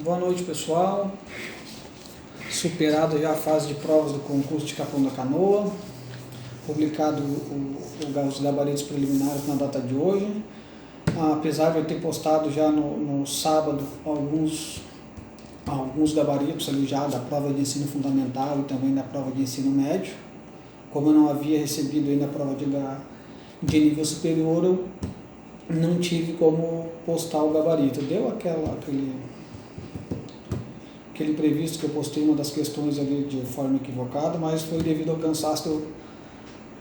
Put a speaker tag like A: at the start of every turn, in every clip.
A: Boa noite, pessoal. Superado já a fase de provas do concurso de Capão da Canoa, publicado os gabaritos preliminares na data de hoje. Apesar de eu ter postado já no sábado alguns gabaritos ali já da prova de ensino fundamental e também da prova de ensino médio, como eu não havia recebido ainda a prova de nível superior, eu não tive como postar o gabarito. Deu aquele previsto que eu postei uma das questões ali de forma equivocada, mas foi devido ao cansaço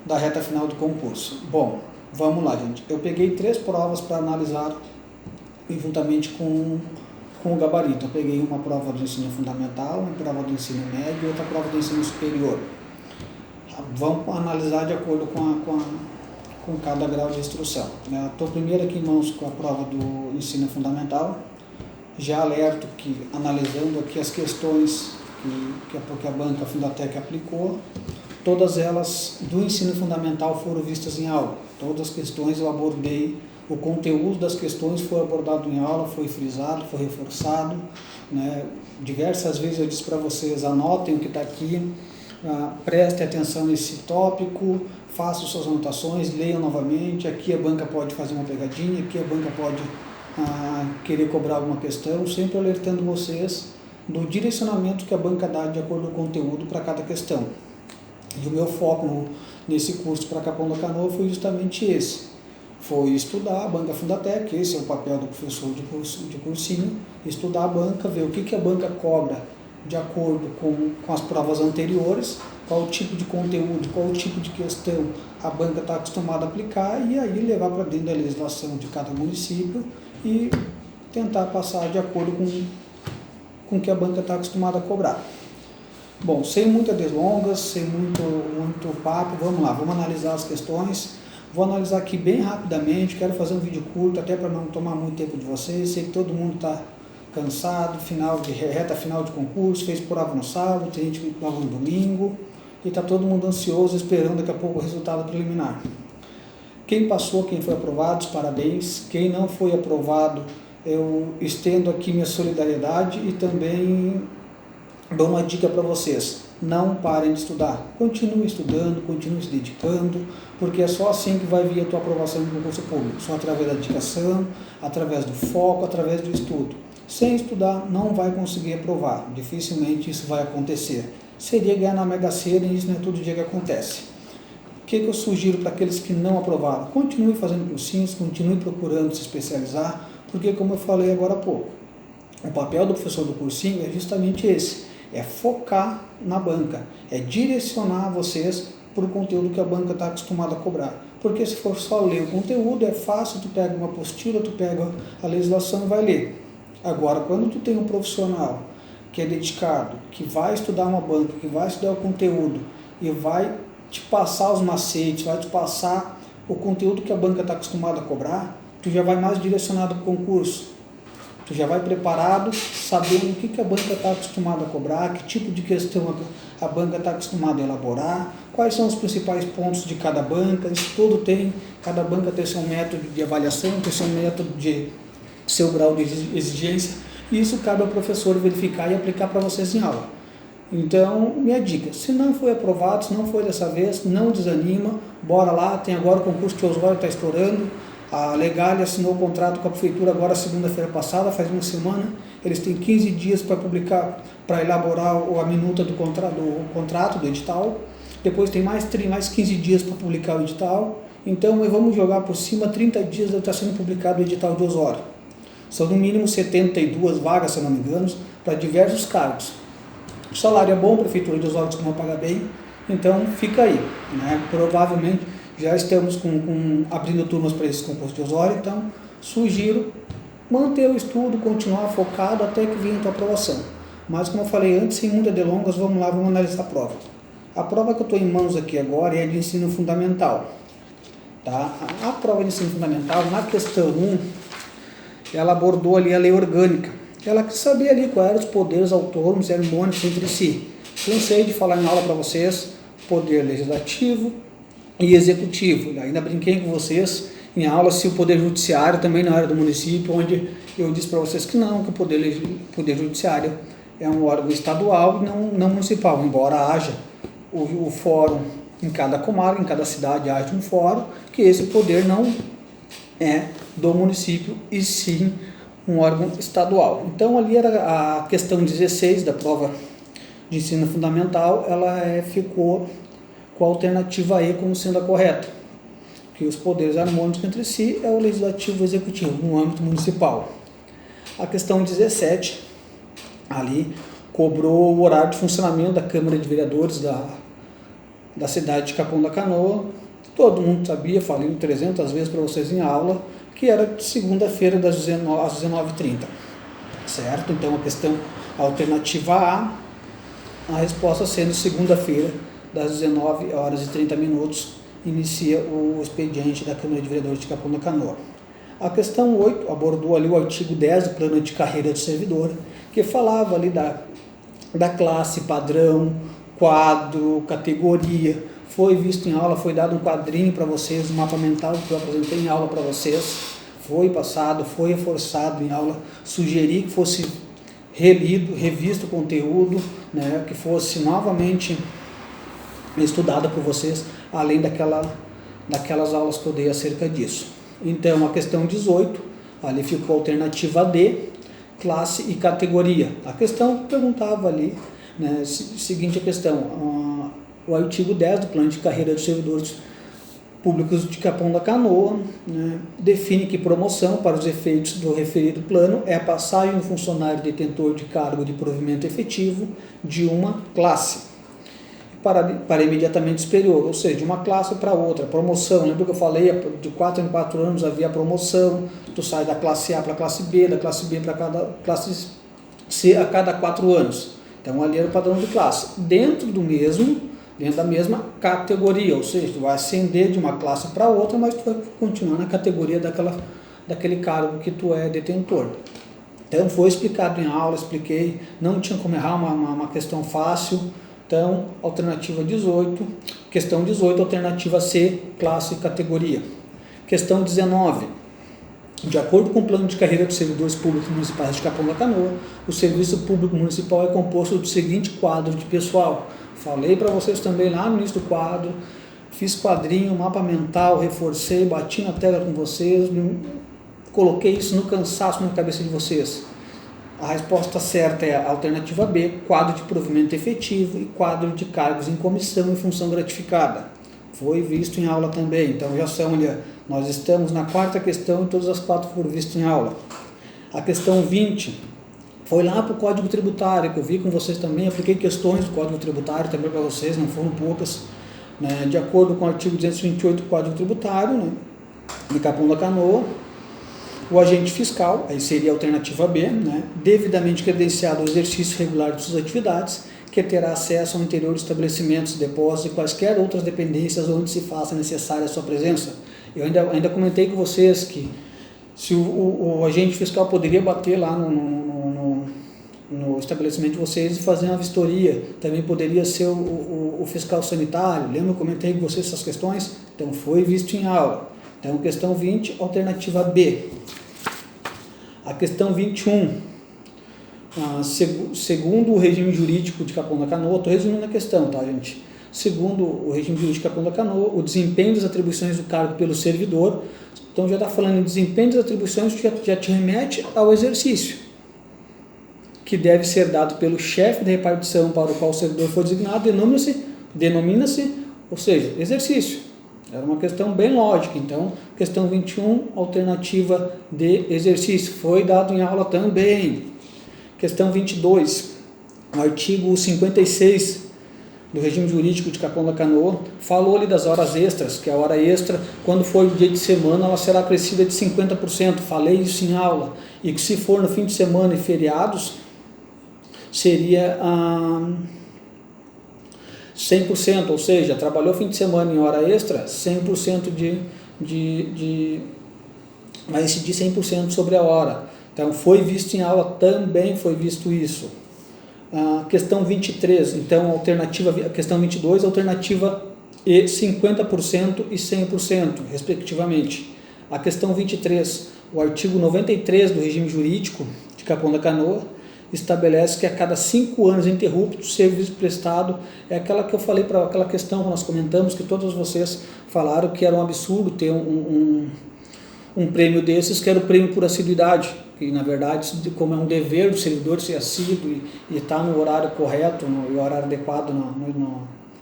A: da reta final do concurso. Bom, vamos lá, gente. Eu peguei 3 provas para analisar juntamente com o gabarito. Eu peguei uma prova do ensino fundamental, uma prova do ensino médio e outra prova do ensino superior. Vamos analisar de acordo com cada grau de instrução. Estou primeiro aqui em mãos com a prova do ensino fundamental. Já alerto que, analisando aqui as questões que a banca Fundatec aplicou, todas elas do ensino fundamental foram vistas em aula. Todas as questões eu abordei, o conteúdo das questões foi abordado em aula, foi frisado, foi reforçado. Diversas vezes eu disse para vocês, anotem o que está aqui, prestem atenção nesse tópico, façam suas anotações, leiam novamente. Aqui a banca pode fazer uma pegadinha, aqui a banca pode querer cobrar alguma questão, sempre alertando vocês do direcionamento que a banca dá de acordo com o conteúdo para cada questão. E o meu foco nesse curso para Capão da Canoa foi justamente esse, foi estudar a banca Fundatec. Esse é o papel do professor de cursinho, estudar a banca, ver o que a banca cobra de acordo com as provas anteriores, qual o tipo de conteúdo, qual o tipo de questão a banca está acostumada a aplicar, e aí levar para dentro da legislação de cada município e tentar passar de acordo com o que a banca está acostumada a cobrar. Bom, sem muitas delongas, sem muito papo, vamos lá, vamos analisar as questões. Vou analisar aqui bem rapidamente, quero fazer um vídeo curto, até para não tomar muito tempo de vocês. Sei que todo mundo está cansado, reta final de concurso, fez prova no sábado, tem gente que prova no domingo, e está todo mundo ansioso, esperando daqui a pouco o resultado preliminar. Quem passou, quem foi aprovado, parabéns. Quem não foi aprovado, eu estendo aqui minha solidariedade e também dou uma dica para vocês: não parem de estudar, continue estudando, continue se dedicando, porque é só assim que vai vir a tua aprovação no concurso público, só através da dedicação, através do foco, através do estudo. Sem estudar não vai conseguir aprovar, dificilmente isso vai acontecer. Seria ganhar na Mega Sena, e isso não é todo dia que acontece. O que eu sugiro para aqueles que não aprovaram? Continue fazendo cursinhos, continue procurando se especializar, porque, como eu falei agora há pouco, o papel do professor do cursinho é justamente esse, é focar na banca, é direcionar vocês para o conteúdo que a banca está acostumada a cobrar. Porque se for só ler o conteúdo, é fácil, tu pega uma apostila, tu pega a legislação e vai ler. Agora, quando tu tem um profissional que é dedicado, que vai estudar uma banca, que vai estudar o conteúdo e vai te passar os macetes, vai te passar o conteúdo que a banca está acostumada a cobrar, tu já vai mais direcionado para o concurso. Tu já vai preparado, sabendo o que a banca está acostumada a cobrar, que tipo de questão a banca está acostumada a elaborar, quais são os principais pontos de cada banca. Isso tudo tem, cada banca tem seu método de avaliação, tem seu método de seu grau de exigência, e isso cabe ao professor verificar e aplicar para vocês em aula. Então, minha dica: se não foi aprovado, se não foi dessa vez, não desanima, bora lá. Tem agora o concurso de Osório, está estourando. A Legali assinou o contrato com a prefeitura agora segunda-feira passada, faz uma semana. Eles têm 15 dias para publicar, para elaborar a minuta do contrato, do edital. Depois tem mais 15 dias para publicar o edital. Então, vamos jogar por cima, 30 dias deve estar sendo publicado o edital de Osório. São no mínimo 72 vagas, se não me engano, para diversos cargos. O salário é bom, a prefeitura de Osório costuma pagar bem, então fica aí. Provavelmente já estamos abrindo turmas para esse concurso de Osório, então sugiro manter o estudo, continuar focado até que venha a tua aprovação. Mas, como eu falei antes, sem muitas delongas, vamos lá, vamos analisar a prova. A prova que eu estou em mãos aqui agora é de ensino fundamental. Tá? A prova de ensino fundamental, na questão 1, ela abordou ali a lei orgânica. Ela quis saber ali quais eram os poderes autônomos e harmônicos entre si. Cansei de falar em aula para vocês, poder legislativo e executivo. Ainda brinquei com vocês em aula se o poder judiciário também não era do município, onde eu disse para vocês que não, que o Poder Judiciário é um órgão estadual e não municipal, embora haja o fórum em cada comarca, em cada cidade haja um fórum, que esse poder não é do município e sim um órgão estadual. Então ali era a questão 16 da prova de ensino fundamental, ela ficou com a alternativa E como sendo a correta, que os poderes harmônicos entre si é o legislativo e o executivo no âmbito municipal. A questão 17, ali cobrou o horário de funcionamento da Câmara de Vereadores da cidade de Capão da Canoa. Todo mundo sabia, falei 300 vezes para vocês em aula, que era de segunda-feira às 19h30, certo? Então a questão alternativa a resposta sendo segunda-feira das 19h30 inicia o expediente da Câmara de Vereadores de Capão da Canoa. A questão 8 abordou ali o artigo 10 do Plano de Carreira do Servidor, que falava ali da classe, padrão, quadro, categoria. Foi visto em aula, foi dado um quadrinho para vocês, um mapa mental que eu apresentei em aula para vocês, foi passado, foi reforçado em aula, sugeri que fosse relido, revisto o conteúdo, né, que fosse novamente estudada por vocês, além daquelas aulas que eu dei acerca disso. Então, a questão 18, ali ficou a alternativa D, classe e categoria. A questão perguntava ali, né, seguinte a questão, o artigo 10 do Plano de Carreira dos Servidores Públicos de Capão da Canoa, né, define que promoção, para os efeitos do referido plano, é a passagem do funcionário detentor de cargo de provimento efetivo de uma classe para imediatamente superior, ou seja, de uma classe para outra. Promoção, lembra que eu falei, de 4 em 4 anos havia promoção, tu sai da classe A para a classe B, da classe B para cada classe C a cada 4 anos. Então ali era o padrão de classe. Dentro da mesma categoria, ou seja, tu vai ascender de uma classe para outra, mas tu vai continuar na categoria daquele cargo que tu é detentor. Então foi explicado em aula, expliquei, não tinha como errar, uma questão fácil. Então, alternativa 18, questão 18, alternativa C, classe e categoria. Questão 19, de acordo com o plano de carreira dos servidores públicos municipais de Capão da Canoa, o serviço público municipal é composto do seguinte quadro de pessoal. Falei para vocês também lá no início do quadro, fiz quadrinho, mapa mental, reforcei, bati na tela com vocês, coloquei isso no cansaço na cabeça de vocês. A resposta certa é a alternativa B, quadro de provimento efetivo e quadro de cargos em comissão e função gratificada. Foi visto em aula também, então já são, nós estamos na quarta questão e todas as 4 foram vistas em aula. A questão 20 foi lá para o Código Tributário, que eu vi com vocês também, apliquei questões do Código Tributário também para vocês, não foram poucas, né, de acordo com o artigo 228 do Código Tributário, né, de Capão da Canoa. O agente fiscal, aí seria a alternativa B, né, devidamente credenciado ao exercício regular de suas atividades, que terá acesso ao interior de estabelecimentos, depósitos e quaisquer outras dependências onde se faça necessária a sua presença. Eu ainda comentei com vocês que se o agente fiscal poderia bater lá no estabelecimento de vocês e fazer uma vistoria, também poderia ser o fiscal sanitário. Lembra que eu comentei com vocês essas questões? Então foi visto em aula. Então, questão 20, alternativa B. A questão 21, segundo o regime jurídico de Capão da Canoa, estou resumindo a questão, tá, gente? Segundo o regime jurídico de Capão da Canoa, o desempenho das atribuições do cargo pelo servidor, então já está falando em desempenho das atribuições, já te remete ao exercício, que deve ser dado pelo chefe da repartição para o qual o servidor for designado, denomina-se, ou seja, exercício. Era uma questão bem lógica. Então, questão 21, alternativa de exercício. Foi dado em aula também. Questão 22, artigo 56 do regime jurídico de Capão da Canoa, falou ali das horas extras, que a hora extra, quando for dia de semana, ela será acrescida de 50%. Falei isso em aula. E que se for no fim de semana e feriados, seria 100%, ou seja, trabalhou fim de semana em hora extra, 100% vai incidir 100% sobre a hora. Então, foi visto em aula, também foi visto isso. Questão 23, então, questão 22, alternativa E, 50% e 100%, respectivamente. A questão 23, o artigo 93 do regime jurídico de Capão da Canoa estabelece que a cada 5 anos interruptos, o serviço prestado é aquela que eu falei, para aquela questão que nós comentamos, que todos vocês falaram que era um absurdo ter um prêmio desses, que era o prêmio por assiduidade, que na verdade, como é um dever do servidor ser assíduo e estar no horário correto, no horário adequado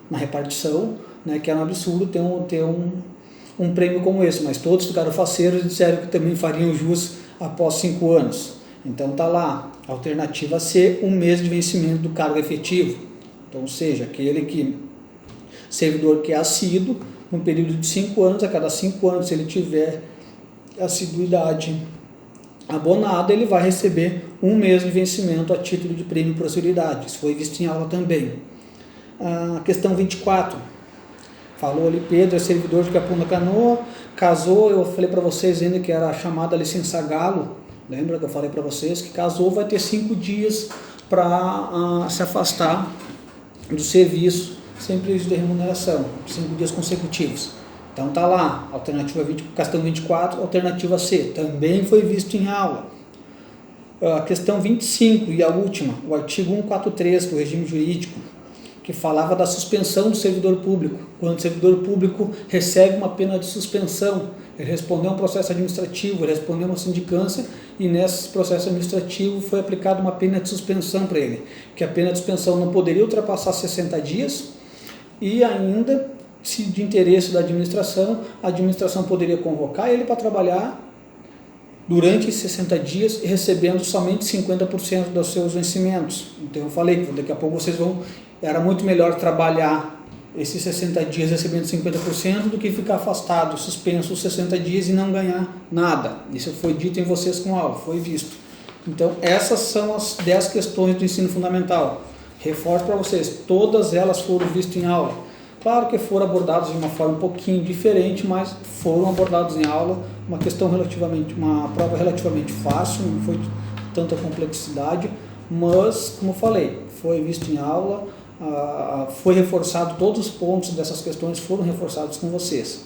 A: na repartição, né, que era um absurdo ter um prêmio como esse, mas todos ficaram faceiros e disseram que também fariam jus após 5 anos. Então está lá, alternativa C, 1 mês de vencimento do cargo efetivo. Então, ou seja, servidor que é assíduo, no período de 5 anos, a cada 5 anos, se ele tiver assiduidade abonada, ele vai receber 1 mês de vencimento a título de prêmio por assiduidade. Isso foi visto em aula também. A questão 24, falou ali, Pedro é servidor de Capão da Canoa, casou, eu falei para vocês ainda que era a chamada licença galo, lembra que eu falei para vocês que casou, vai ter 5 dias para se afastar do serviço sem prejuízo de remuneração, 5 dias consecutivos. Então tá lá, alternativa 20, questão 24, alternativa C, também foi visto em aula. A questão 25 e a última, o artigo 143 do regime jurídico, que falava da suspensão do servidor público. Quando o servidor público recebe uma pena de suspensão, ele respondeu a um processo administrativo, ele respondeu a uma sindicância e nesse processo administrativo foi aplicada uma pena de suspensão para ele, que a pena de suspensão não poderia ultrapassar 60 dias e ainda, se de interesse da administração, a administração poderia convocar ele para trabalhar durante esses 60 dias, recebendo somente 50% dos seus vencimentos. Então eu falei que daqui a pouco vocês vão... Era muito melhor trabalhar esses 60 dias recebendo 50% do que ficar afastado, suspenso os 60 dias e não ganhar nada. Isso foi dito em vocês com aula, foi visto. Então essas são as 10 questões do ensino fundamental. Reforço para vocês, todas elas foram vistas em aula. Claro que foram abordadas de uma forma um pouquinho diferente, mas foram abordadas em aula. Uma prova relativamente fácil, não foi tanta complexidade, mas, como eu falei, foi visto em aula, foi reforçado, todos os pontos dessas questões foram reforçados com vocês.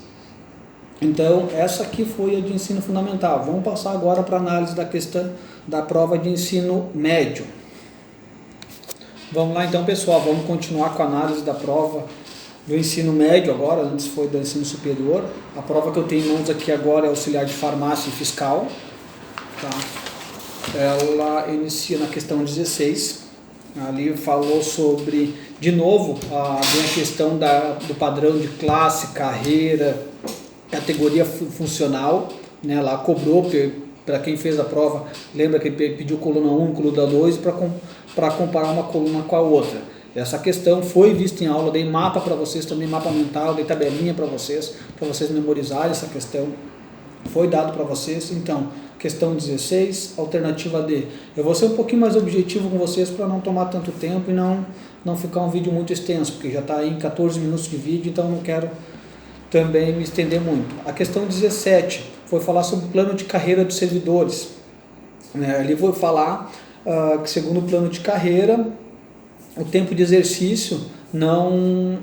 A: Então, essa aqui foi a de ensino fundamental. Vamos passar agora para a análise da questão da prova de ensino médio. Vamos lá então, pessoal, vamos continuar com a análise da prova do ensino médio agora, antes foi do ensino superior. A prova que eu tenho em mãos aqui agora é auxiliar de farmácia e fiscal. Tá? Ela inicia na questão 16. Ali falou sobre, de novo, a questão do padrão de classe, carreira, categoria funcional, né? Lá cobrou, para quem fez a prova, lembra que ele pediu coluna 1, coluna 2, para comparar uma coluna com a outra. Essa questão foi vista em aula, dei mapa para vocês também, mapa mental, dei tabelinha para vocês memorizarem essa questão, foi dado para vocês. Então, questão 16, alternativa D. Eu vou ser um pouquinho mais objetivo com vocês para não tomar tanto tempo e não ficar um vídeo muito extenso, porque já está aí em 14 minutos de vídeo, então não quero também me estender muito. A questão 17 foi falar sobre o plano de carreira dos servidores. Ali vou falar que, segundo o plano de carreira, o tempo de exercício não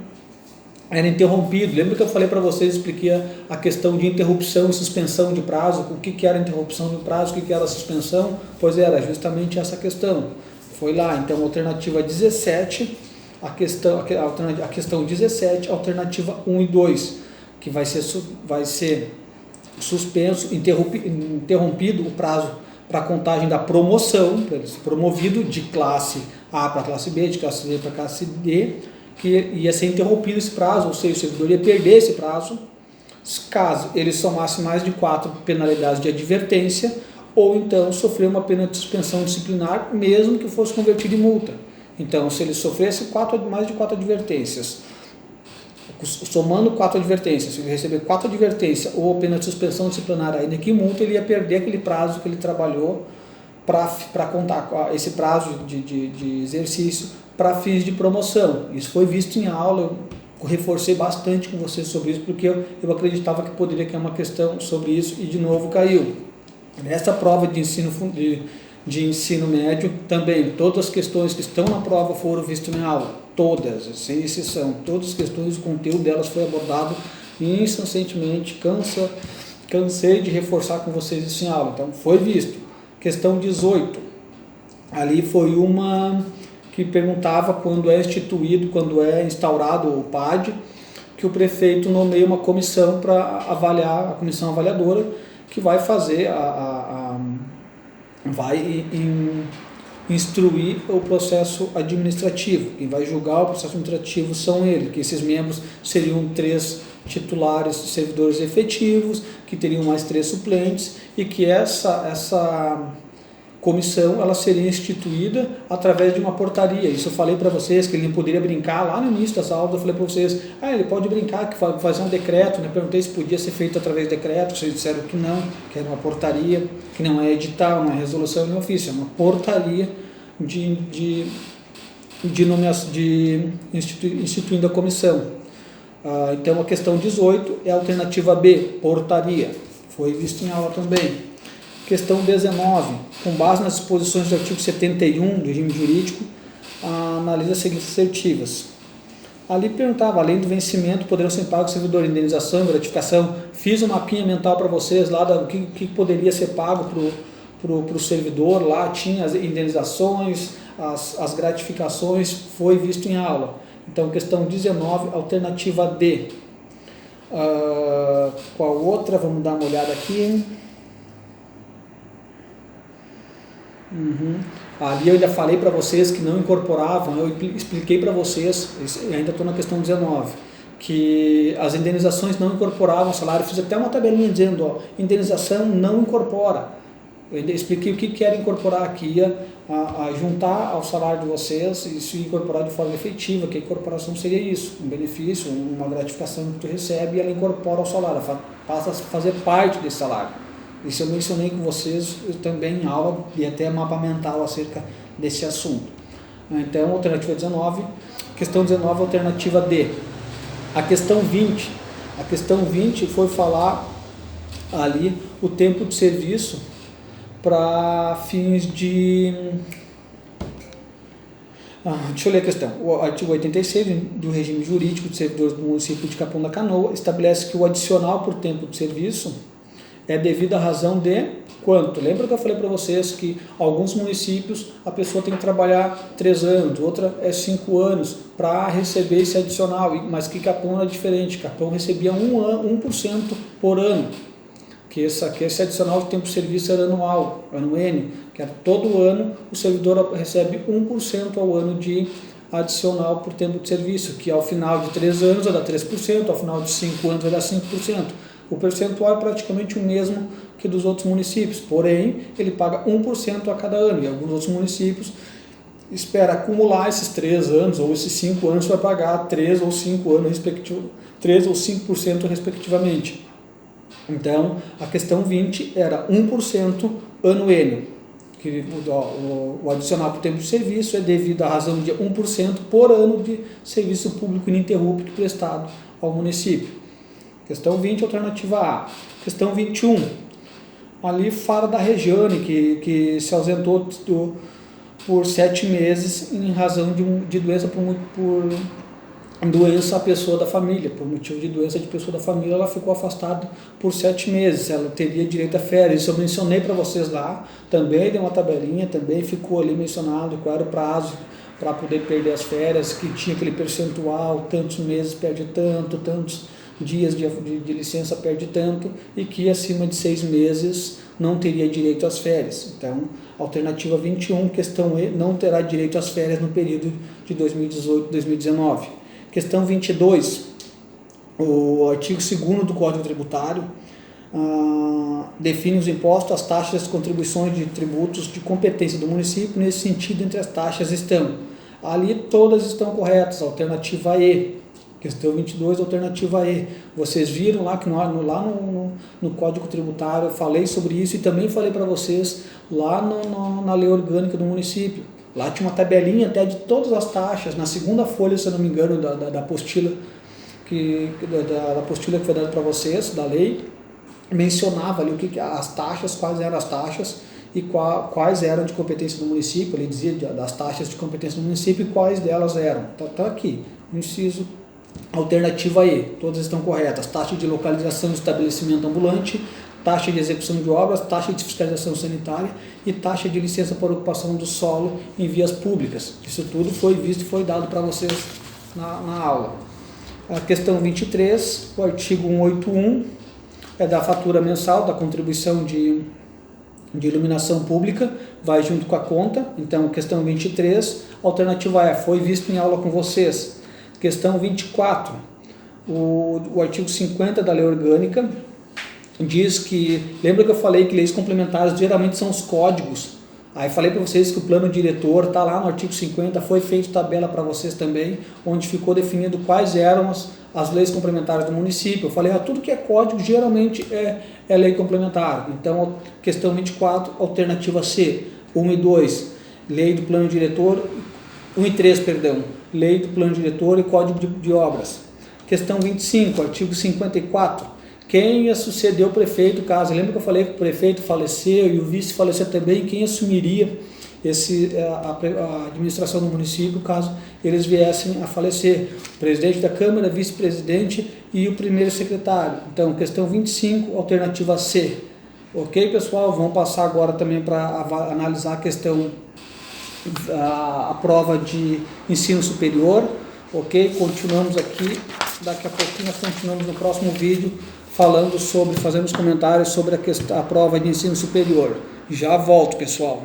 A: era interrompido. Lembra que eu falei para vocês, expliquei a questão de interrupção e suspensão de prazo, o que era interrupção de prazo, o que era suspensão? Pois era justamente essa questão. Foi lá, então, alternativa 17, a questão 17, alternativa 1 e 2, que vai ser suspenso, interrompido o prazo para a contagem da promoção, para ele ser promovido de classe A para classe B, de classe B para classe D, que ia ser interrompido esse prazo, ou seja, o servidor ia perder esse prazo, caso ele somasse mais de 4 penalidades de advertência, ou então sofrer uma pena de suspensão disciplinar, mesmo que fosse convertido em multa. Então, se ele sofresse mais de 4 advertências, somando 4 advertências, se ele receber 4 advertências ou pena de suspensão disciplinar ainda que multa, ele ia perder aquele prazo que ele trabalhou para contar esse prazo de exercício para fins de promoção. Isso foi visto em aula, eu reforcei bastante com vocês sobre isso, porque eu acreditava que poderia cair uma questão sobre isso e de novo caiu. Nessa prova de ensino médio, também todas as questões que estão na prova foram vistas em aula, todas, sem exceção, todas as questões, o conteúdo delas foi abordado incessantemente, cansei de reforçar com vocês isso em aula, então foi visto. Questão 18, ali foi uma que perguntava quando é instituído, quando é instaurado o PAD, que o prefeito nomeia uma comissão para avaliar, a comissão avaliadora, que vai fazer, vai instruir o processo administrativo. Quem vai julgar o processo administrativo são eles, que esses membros seriam 3 titulares servidores efetivos, que teriam mais 3 suplentes, e que essa comissão ela seria instituída através de uma portaria. Isso eu falei para vocês, que ele não poderia brincar lá no início das aulas. Eu falei para vocês, ele pode brincar, que fazer um decreto, né? Perguntei se podia ser feito através de decreto, vocês disseram que não, que era uma portaria, que não é edital, não é resolução nem ofício, é uma portaria instituindo a comissão. Então a questão 18 é a alternativa B, portaria, foi visto em aula também. Questão 19, com base nas disposições do artigo 71 do regime jurídico, analisa as seguintes assertivas. Ali perguntava, além do vencimento, poderão ser pagos ao servidor indenização, gratificação. Fiz um mapinha mental para vocês lá do que poderia ser pago para o servidor, lá tinha as indenizações, as gratificações, foi visto em aula. Então, questão 19, alternativa D. Qual outra? Vamos dar uma olhada aqui. Ali eu ainda falei para vocês que não incorporavam, eu expliquei para vocês, ainda estou na questão 19, que as indenizações não incorporavam o salário. Fiz até uma tabelinha dizendo, indenização não incorpora. Eu expliquei o que era incorporar aqui, ia juntar ao salário de vocês e se incorporar de forma efetiva, que a incorporação seria isso, um benefício, uma gratificação que tu recebe e ela incorpora ao salário, passa a fazer parte desse salário. Isso eu mencionei com vocês também em aula e até mapa mental acerca desse assunto. Então, alternativa 19, questão 19, alternativa D. A questão 20 foi falar ali o tempo de serviço para fins de... deixa eu ler a questão. O artigo 86 do regime jurídico de servidores do município de Capão da Canoa estabelece que o adicional por tempo de serviço é devido à razão de quanto? Lembra que eu falei para vocês que alguns municípios a pessoa tem que trabalhar 3 anos, outra é 5 anos para receber esse adicional, mas que Capão era diferente. Capão recebia 1% por ano, que esse adicional de tempo de serviço era anual, ano N, que era todo ano o servidor recebe 1% ao ano de adicional por tempo de serviço, que ao final de 3 anos vai dar 3%, ao final de 5 anos vai dar 5%. O percentual é praticamente o mesmo que dos outros municípios, porém ele paga 1% a cada ano, e alguns outros municípios esperam acumular esses 3 anos ou esses 5 anos para pagar 3 ou 5 anos 3 ou 5% respectivamente. Então a questão 20 era 1% ano N, que o adicional por tempo de serviço é devido à razão de 1% por ano de serviço público ininterrupto prestado ao município. Questão 20, alternativa A. Questão 21, ali fala da Regiane, que se ausentou por 7 meses em razão de doença por doença a pessoa da família. Por motivo de doença de pessoa da família, ela ficou afastada por 7 meses. Ela teria direito a férias. Isso eu mencionei para vocês lá. Também dei uma tabelinha, também ficou ali mencionado qual era o prazo para poder perder as férias, que tinha aquele percentual, tantos meses perde tanto, tantos dias de licença perde tanto, e que acima de 6 meses não teria direito às férias. Então, alternativa 21, questão E, não terá direito às férias no período de 2018-2019. Questão 22, o artigo 2º do Código Tributário define os impostos, as taxas e as contribuições de tributos de competência do município. Nesse sentido, entre as taxas estão, ali todas estão corretas, alternativa E. Questão 22, alternativa E. Vocês viram lá que lá no Código Tributário eu falei sobre isso, e também falei para vocês lá na lei orgânica do município. Lá tinha uma tabelinha até de todas as taxas, na segunda folha, se eu não me engano, da apostila que foi dada para vocês, da lei, mencionava ali as taxas, quais eram as taxas e quais eram de competência do município. Ele dizia das taxas de competência do município e quais delas eram. Está aqui, inciso alternativa E, todas estão corretas. Taxa de localização do estabelecimento ambulante, taxa de execução de obras, taxa de fiscalização sanitária e taxa de licença por ocupação do solo em vias públicas. Isso tudo foi visto e foi dado para vocês na aula. A questão 23, o artigo 181, é da fatura mensal, da contribuição de iluminação pública, vai junto com a conta. Então, questão 23, alternativa E, foi visto em aula com vocês. Questão 24, o artigo 50 da lei orgânica diz que, lembra que eu falei que leis complementares geralmente são os códigos. Aí falei para vocês que o plano diretor está lá no artigo 50, foi feito tabela para vocês também, onde ficou definido quais eram as leis complementares do município. Eu falei, tudo que é código geralmente é lei complementar. Então, questão 24, alternativa C, 1 e 2, lei do plano diretor, 1 e 3, perdão, lei do plano diretor e código de obras. Questão 25, artigo 54, quem ia suceder o prefeito, caso, lembra que eu falei que o prefeito faleceu e o vice faleceu também, quem assumiria a administração do município, caso eles viessem a falecer? O presidente da Câmara, vice-presidente e o primeiro secretário. Então, questão 25, alternativa C. Ok, pessoal? Vamos passar agora também para analisar a questão, a prova de ensino superior. Ok? Continuamos aqui, daqui a pouquinho nós continuamos no próximo vídeo, fazendo os comentários sobre a prova de ensino superior. Já volto, pessoal.